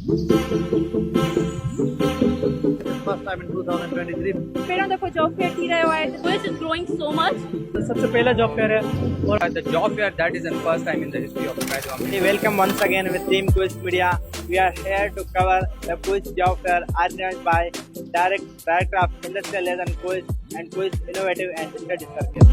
First time in 2023. पेड़ों देखो job fair थी रहा है तो इज ग्रोइंग सो मच सबसे पहला जॉब फेयर है और The job fair that is the first time in the history of Kailaam. Welcome once again with Team Quiz Media. We are here to cover the Quiz Job Fair organized by Director of Industrial Liaison Quiz and Quiz Innovative and Study Circle.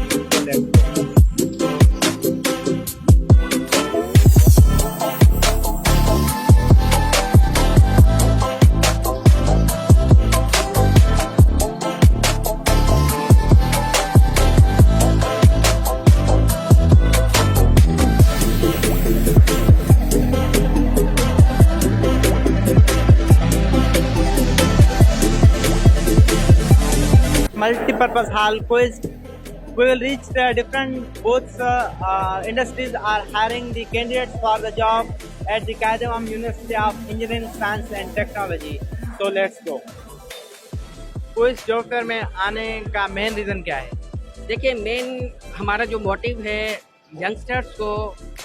Multi-purpose hall quiz. We will reach the different booths. Industries are hiring the candidates for the job at the Kailaam University of Engineering, Science and Technology. So let's go. Quiz job fair में आने का main reason क्या है? देखिए main हमारा जो motive है youngsters को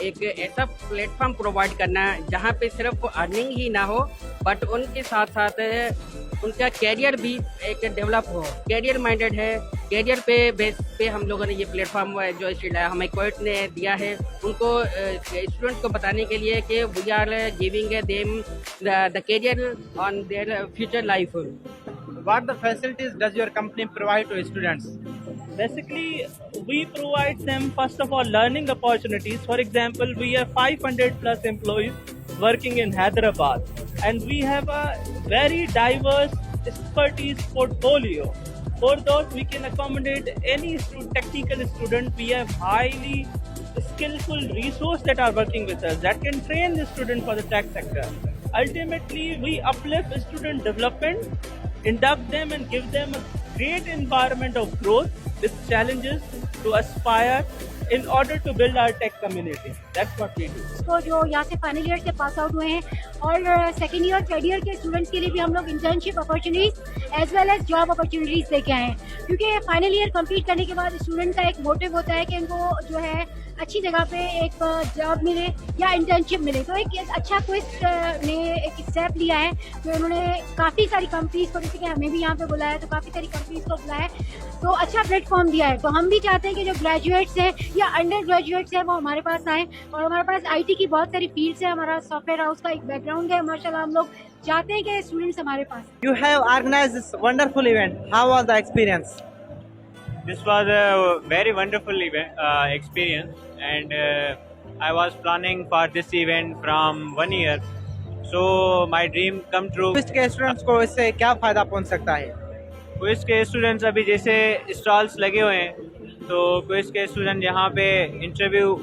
एक ऐसा प्लेटफॉर्म प्रोवाइड करना जहाँ पे सिर्फ अर्निंग ही ना हो बट उनके साथ साथ उनका कैरियर भी एक डेवलप हो। कैरियर माइंडेड है, कैरियर पे बेस पे हम लोगों ने ये प्लेटफॉर्म जो हमें क्वेट ने दिया है उनको स्टूडेंट्स को बताने के लिए कि we are giving them the career on their future life. What the facilities does your company provide to students? Basically, we provide them first of all learning opportunities. For example, we have 500 plus employees working in Hyderabad, and we have a very diverse expertise portfolio. For those, we can accommodate any technical student. We have highly skillful resources that are working with us that can train the student for the tech sector. Ultimately, we uplift student development, induct them and give them a great environment of growth with challenges to aspire in order to build our tech community. That's what we do. तो जो यहाँ से final year से pass out हुए हैं और second year third year के students के लिए भी हम लोग internship opportunities as well as job opportunities लेके आए हैं क्योंकि फाइनल ईयर कंप्लीट करने के बाद स्टूडेंट का एक मोटिव होता है कि इनको जो है अच्छी जगह पे एक जॉब मिले या इंटर्नशिप मिले। तो एक अच्छा क्विज ने एक स्टेप लिया है तो उन्होंने काफ़ी सारी कंपनीज को जैसे कि हमें भी यहाँ पे बुलाया है तो काफ़ी सारी कंपनीज को बुलाया है तो अच्छा प्लेटफॉर्म दिया है। तो हम भी चाहते हैं कि जो ग्रेजुएट्स हैं या अंडर ग्रेजुएट्स हैं वो हमारे पास आएँ और हमारे पास आईटी की बहुत सारी फील्ड्स है, हमारा सॉफ्टवेयर हाउस का एक बैकग्राउंड है माशाल्लाह। हम लोग चाहते हैं कि स्टूडेंट्स हमारे पास। You have organized this wonderful event. How was the experience? This was a very wonderful experience, and I was planning for this event from 1 year. So my dream come true. Quiz के students को इससे क्या फायदा पहुंच सकता है? Quiz के students अभी जैसे स्टॉल्स लगे हुए हैं तो क्विज के स्टूडेंट यहाँ पे इंटरव्यू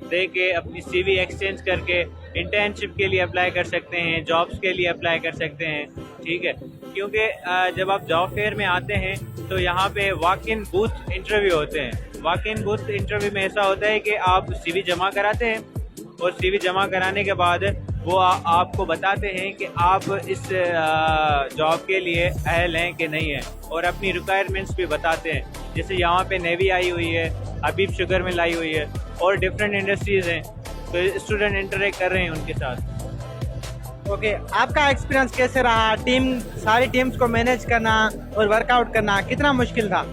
दे के अपनी सीवी एक्सचेंज करके इंटर्नशिप के लिए अप्लाई कर सकते हैं, जॉब्स के लिए अप्लाई कर सकते हैं। ठीक है, क्योंकि जब आप जॉब फेयर में आते हैं तो यहाँ पे वॉक इन बूथ इंटरव्यू होते हैं। वॉक इन बूथ इंटरव्यू में ऐसा होता है कि आप सीवी जमा कराते हैं और सीवी जमा कराने के बाद वो आपको बताते हैं कि आप इस जॉब के लिए अहल हैं कि नहीं है और अपनी रिक्वायरमेंट्स भी बताते हैं। जैसे यहाँ पे नेवी आई हुई है, हबीब शुगर मिल आई हुई है और डिफरेंट इंडस्ट्रीज़ हैं तो स्टूडेंट इंटरेक्ट कर रहे हैं उनके साथ। ओके, आपका एक्सपीरियंस कैसे रहा? सारी टीम्स को मैनेज करना और वर्कआउट करना कितना मुश्किल था?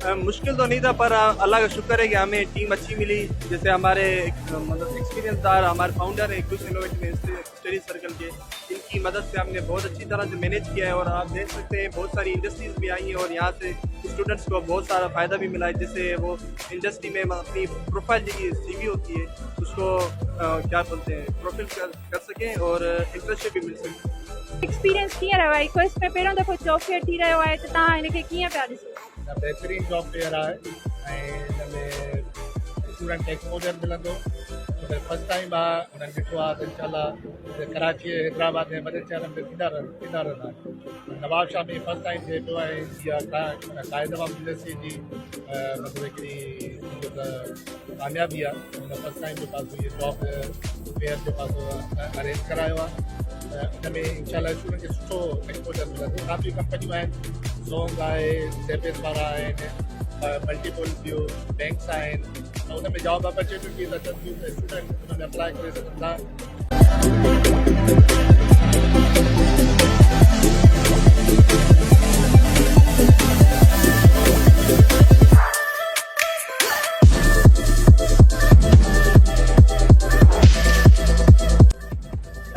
मुश्किल तो नहीं था पर अल्लाह का शुक्र है कि हमें टीम अच्छी मिली। जैसे हमारे मतलब एक्सपीरियंसदार हमारे फाउंडर है कुछ इनोवेटिव स्टडी सर्कल के, इनकी मदद से हमने बहुत अच्छी तरह से मैनेज किया है और आप देख सकते हैं बहुत सारी इंडस्ट्रीज़ भी आई हैं और यहाँ से स्टूडेंट्स को बहुत सारा फ़ायदा भी मिला है। जैसे वो इंडस्ट्री में अपनी प्रोफाइल जो सीवी होती है उसको क्या बोलते हैं प्रोफाइल कर सकें और इंटर्नशिप भी मिल सके। एक्सपीरियंस कीअं रहियो आहे क्विज में? पहिरियों दफ़ो जॉब फेयर थी रहियो आहे त तव्हां हिनखे कीअं पिया ॾिसो? बहितरीन जॉब फेयर आहे ऐं हिन में स्टूडेंट खे एक्सपोजर मिलंदो। फर्स्ट टाइम आहे, उन्हनि ॾिठो आहे त इंशाल्लाह कराची हैदराबाद में वॾे शहरनि में थींदा रहंदा। नवाबशाह में फर्स्ट टाइम थिए पियो आहे। इहा कायदम यूनिवर्सिटी जी मतिलबु हिकिड़ी कामयाबी आहे। हुन फर्स्ट टाइम जो पास इहे जॉब फेयर जो पास अरेंज करायो आहे। हिन में इंशाल्लाह स्टूडेंट खे सुठो एक्सपोजर मिलंदो। काफ़ी कंपनियूं आहिनि, ज़ोंग आहे, सेपेस वारा आहिनि, मल्टीपल ॿियूं बैंक्स आहिनि त हुन में जॉब अपॉर्चुनिटीज़ अचनि थियूं त स्टूडेंट हुन में अप्लाई करे सघनि था।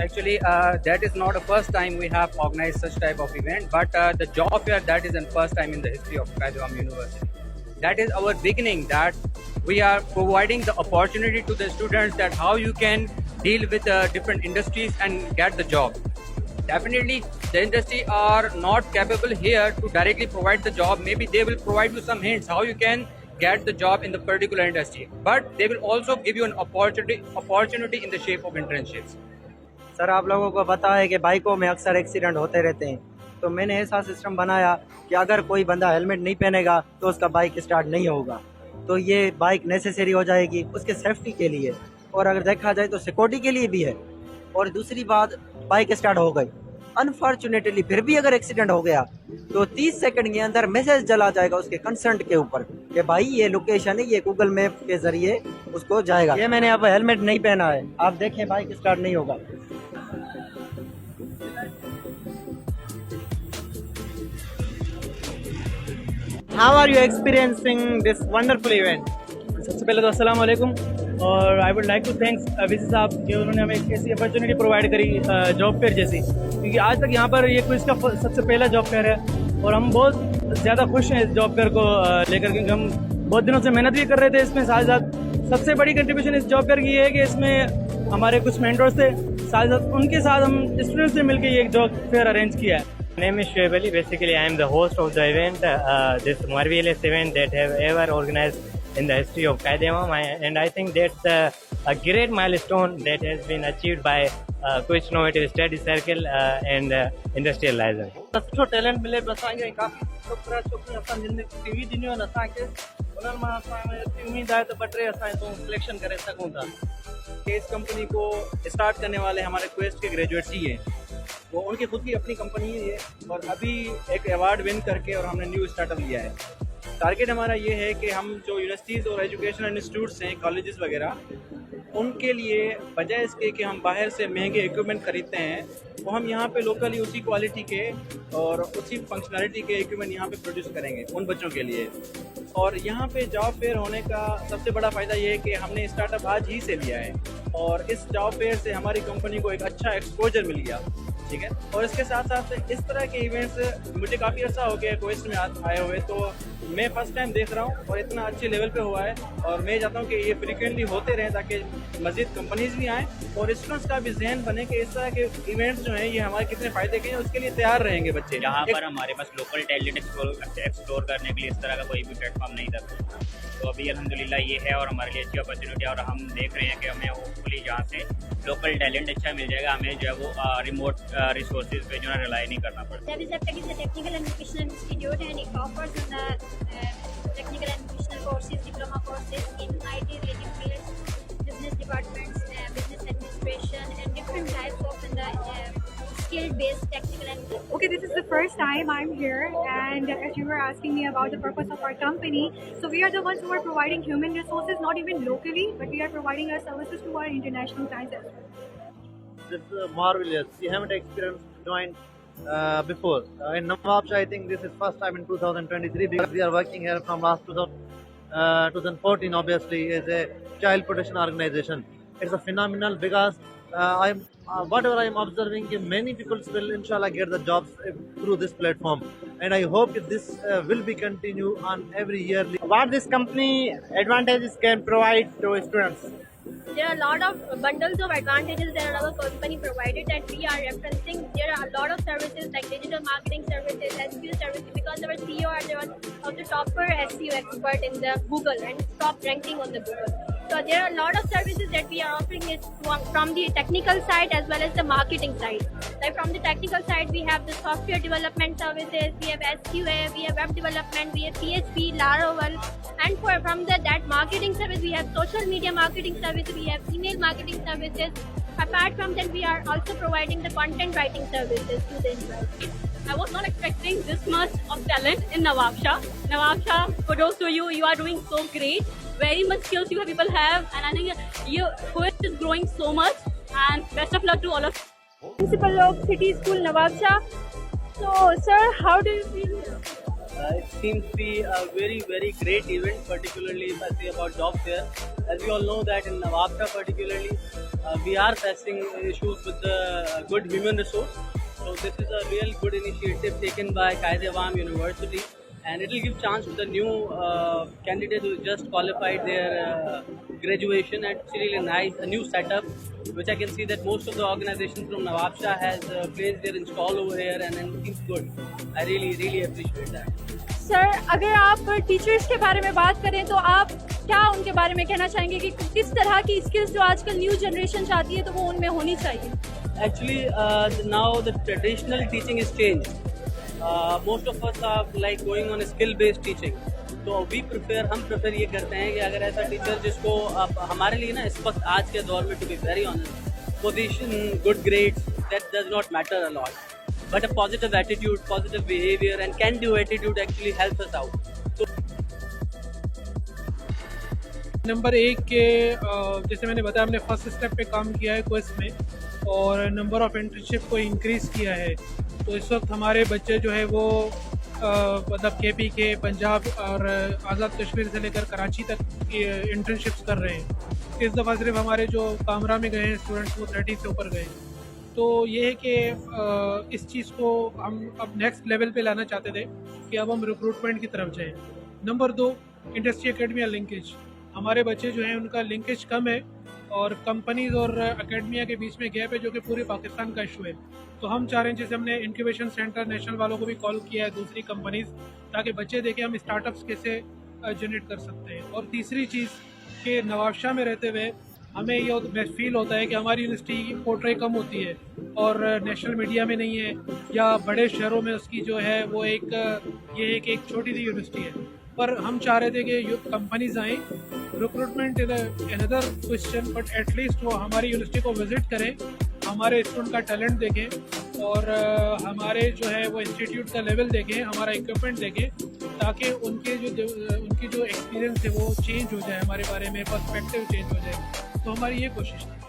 Actually, that is not the first time we have organized such type of event, but the job fair, that is the first time in the history of Qaid-e-Awam University. That is our beginning, that we are providing the opportunity to the students that how you can deal with different industries and get the job. Definitely, the industry are not capable here to directly provide the job. Maybe they will provide you some hints how you can get the job in the particular industry, but they will also give you an opportunity in the shape of internships. Sir आप लोगों को पता है कि बाइकों में अक्सर accident होते रहते हैं, तो मैंने ऐसा सिस्टम बनाया कि अगर कोई बंदा हेलमेट नहीं पहनेगा तो उसका बाइक स्टार्ट नहीं होगा, तो ये बाइक नेसेसरी हो जाएगी उसके सेफ्टी के लिए, और अगर देखा जाए तो सिक्योरिटी के लिए भी है। और दूसरी बात, बाइक स्टार्ट हो गई, अनफॉर्चुनेटली फिर भी अगर एक्सीडेंट हो गया तो 30 सेकंड के अंदर मैसेज चला जाएगा उसके कंसर्ट के ऊपर कि भाई ये लोकेशन है, ये गूगल मैप के जरिए उसको जाएगा। ये मैंने अब हेलमेट नहीं पहना है, आप देखें बाइक स्टार्ट नहीं होगा। How are you experiencing this wonderful event? सबसे पहले तो अस्सलाम वालेकुम, और I would like to thanks VC साहब कि उन्होंने हमें एक ऐसी अपॉर्चुनिटी प्रोवाइड करी जॉब फेयर जैसी, क्योंकि आज तक यहाँ पर ये क्विज का सबसे पहला जॉब फेयर है और हम बहुत ज़्यादा खुश हैं इस जॉब फेयर को लेकर, क्योंकि हम बहुत दिनों से मेहनत भी कर रहे थे इसमें। साथ साथ सबसे बड़ी कंट्रीब्यूशन इस जॉब फेयर की ये है कि इसमें हमारे कुछ मेंटर्स थे, साथ साथ उनके साथ हम स्टूडेंट्स ने मिलकर ये एक जॉब फेयर अरेंज किया है। My name is Shoaib Ali. Basically, I am the host of the event, this marvelous event that have ever organized in the history of Qaid-e-Awam, and I think that's a great milestone that has been achieved by Quiz Innovative Study Circle and Industrial Liaison. सुठो talent मिले पियो असांखे, काफ़ी छोकिरा छोकिरियूं असां जिन TV ॾिनियूं आहिनि असांखे, उन्हनि मां असां एतिरी उम्मीद आहे त 2-3 असां हितां सिलेक्शन करे सघूं था। इस कंपनी को स्टार्ट करने वाले हमारे क्वेस्ट के ग्रेजुएट्स ही हैं, वो उनकी खुद की अपनी कंपनी है और अभी एक अवार्ड विन करके और हमने न्यू स्टार्टअप लिया है। टारगेट हमारा ये है कि हम जो यूनिवर्सिटीज़ और एजुकेशनल इंस्टीट्यूट्स हैं, कॉलेजेस वगैरह, उनके लिए बजाय इसके कि हम बाहर से महंगे इक्विपमेंट खरीदते हैं, वो हम यहाँ पे लोकली उसी क्वालिटी के और उसी फंक्शनलिटी के इक्विपमेंट यहाँ पे प्रोड्यूस करेंगे उन बच्चों के लिए। और यहाँ पे जॉब फेयर होने का सबसे बड़ा फ़ायदा ये है कि हमने स्टार्टअप आज ही से लिया है और इस जॉब फेयर से हमारी कंपनी को एक अच्छा एक्सपोजर मिल गया, ठीक है। और इसके साथ साथ इस तरह के इवेंट्स मुझे काफ़ी अर्सा हो गया क्वेस्ट में आए हुए, तो मैं फर्स्ट टाइम देख रहा हूँ और इतना अच्छे लेवल पे हुआ है, और मैं चाहता हूँ कि ये फ्रिक्वेंटली होते रहें ताकि मज़ीद कंपनीज भी आएँ और स्टूडेंट्स का भी जहन बने कि इस तरह के इवेंट्स जो हैं ये हमारे कितने फ़ायदे के हैं, उसके लिए तैयार रहेंगे बच्चे। यहाँ पर हमारे पास लोकल टैलेंट एक्सप्लोर करने के लिए इस तरह का कोई भी प्लेटफॉर्म नहीं था, तो अभी अल्हम्दुलिल्लाह ये है और हमारे लिए अच्छी अपॉर्चुनिटी है, और हम देख रहे हैं कि हमें होपफुली यहाँ से लोकल टैलेंट अच्छा मिल जाएगा, हमें जो है वो रिमोट रिसोर्सेज पे जो है रिलाई नहीं करना पड़ता। Tech is a technical and vocational institute and it offers the technical and vocational courses, diploma courses in IT related fields, business departments, business administration and different types of skill-based technical and. Okay, this is the first time I'm here, and as you were asking me about the purpose of our company, so we are the ones who are providing human resources, not even locally, but we are providing our services to our international clients as well. This is marvelous. We haven't experienced joint before. In Nawabshah, I think this is first time in 2023 because we are working here from last 2014, obviously, as a child protection organization. It's a phenomenal because whatever I'm observing, many people will inshallah get the jobs through this platform, and I hope that this will be continue on every yearly. What this company advantages can provide to students? There are a lot of bundles of advantages that our company provided that we are referencing. There are a lot of services like digital marketing services, SEO services, because our CEO are one of the topper SEO expert in the Google and top ranking on the Google. So there are a lot of services that we are offering is from the technical side as well as the marketing side. Like from the technical side, we have the software development services, we have SQA, we have web development, we have PHP, Laravel, and from that marketing service, we have social media marketing services, we have email marketing services. Apart from that, we are also providing the content writing services to the employees. I was not expecting this much of talent in Nawabshah. Nawabshah, kudos to you. You are doing so great. Very much skills you people have, and I think your quest is growing so much. And best of luck to all of you. Principal of City School Nawabshah. So, sir, how do you feel? It seems to be a very, very great event, particularly if I say about job fair. as you all know that in Nawabsha particularly, we are facing issues with the good human resource. So this is a real good initiative taken by Qaid-e-Awam University, and it will give chance to the new candidates who just qualified their graduation. And it's really nice, a new setup, which I can see that most of the organizations from Nawabsha has placed their install over here, and it seems good. I really appreciate that. Sir, अगर आप teachers के बारे में बात करें तो आप क्या उनके बारे में कहना चाहेंगे कि किस तरह की स्किल्स जो आजकल न्यू जनरेशन चाहती है तो वो उनमें होनी चाहिए? Actually, now the traditional teaching is changed. Most of us are like going on a skill-based teaching. तो हम प्रेफर ये करते हैं कि अगर ऐसा टीचर जिसको हमारे लिए ना इस वक्त आज के दौर में, to be very honest, position, good grades, that does not matter a lot, but a positive attitude, positive behaviour and can do attitude actually helps us out. Number 1 के जैसे मैंने बताया, हमने फर्स्ट स्टेप पे काम किया है क्वेस्ट में, और नंबर ऑफ इंटर्नशिप को इंक्रीज़ किया है. तो इस वक्त हमारे बच्चे जो है वो मतलब KP के, पंजाब और आज़ाद कश्मीर से लेकर कराची तक की इंटर्नशिप्स कर रहे हैं. इस दफ़ा सिर्फ हमारे जो कामरा में गए हैं स्टूडेंट्स वो 30 से ऊपर गए. तो ये है कि इस चीज़ को हम अब नेक्स्ट लेवल पे लाना चाहते थे कि अब हम रिक्रूटमेंट की तरफ जाएं. Number 2, industry academia linkage. हमारे बच्चे जो हैं उनका लिंकेज कम है, और कंपनीज और एकेडमिया के बीच में गैप है, जो कि पूरे पाकिस्तान का इशू है. तो हम चाह रहे हैं, जैसे हमने इंक्यूबेशन सेंटर नेशनल वालों को भी कॉल किया है, दूसरी कंपनीज, ताकि बच्चे देखें हम स्टार्टअप्स कैसे जनरेट कर सकते हैं. और तीसरी चीज़ कि नवाबशाह में रहते हुए हमें ये फील होता है कि हमारी यूनिवर्सिटी की पोर्ट्रे कम होती है और नेशनल मीडिया में नहीं है, या बड़े शहरों में उसकी जो है वो एक छोटी सी यूनिवर्सिटी है. पर हम चाह रहे थे कि कंपनीज आएँ. Recruitment is another question, but at least वो हमारी यूनिवर्सिटी को विज़िट करें, हमारे स्टूडेंट का टैलेंट देखें, और हमारे जो है वो इंस्टीट्यूट का लेवल देखें, हमारा इक्विपमेंट देखें, ताकि उनकी जो एक्सपीरियंस है वो चेंज हो जाए, हमारे बारे में पर्सपेक्टिव चेंज हो जाए. तो हमारी ये कोशिश थी.